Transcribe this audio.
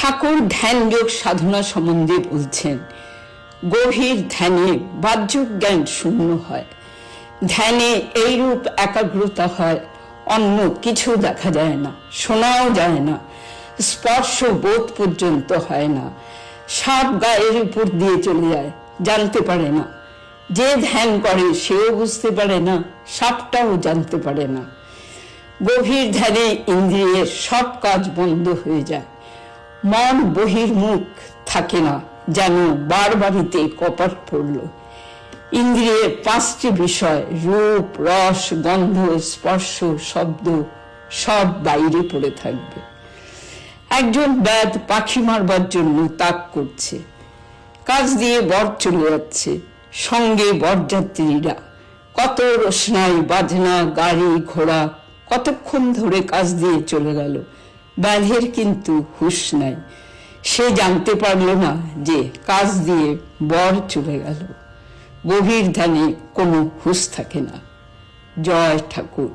ঠাকুর ধ্যান যোগ সাধনা সম্বন্ধে বলছেন, গভীর ধ্যানে বাহ্য জ্ঞান শূন্য হয়। ধ্যানে এইরূপ একাগ্রতা হয়, অন্য কিছু দেখা যায় না, শোনাও যায় না, স্পর্শ বোধ পর্যন্ত হয় না। সাপ গায়ের উপর দিয়ে চলে যায়, জানতে পারে না। যে ধ্যান করে সেও বুঝতে পারে না, সাপটাও জানতে পারে না। গভীর ধ্যানে ইন্দ্রিয়ের সব কাজ বন্ধ হয়ে যায়, মন বহির্মুখ থাকে না, যেন বারবারিতে কপাট পড়ল। ইন্দ্রিয়ের পাঁচটি বিষয়, রূপ, রস, গন্ধ, স্পর্শ, শব্দ, সব বাইরে পড়ে থাকবে। একজন ব্যাধ পাখি মারবার জন্য তাক করছে, কাজ দিয়ে বর চলে যাচ্ছে, সঙ্গে বরযাত্রীরা। কত রোশনাই, বাজনা, গাড়ি ঘোড়া কতক্ষণ ধরে কাজ দিয়ে চলে গেল। ব্যাধের কিন্তু হুঁশ নাই, সে জানতে পারল না যে কাজ দিয়ে বর চলে গেল। গভীর ধ্যানে কোনো হুঁশ থাকে না। জয় ঠাকুর।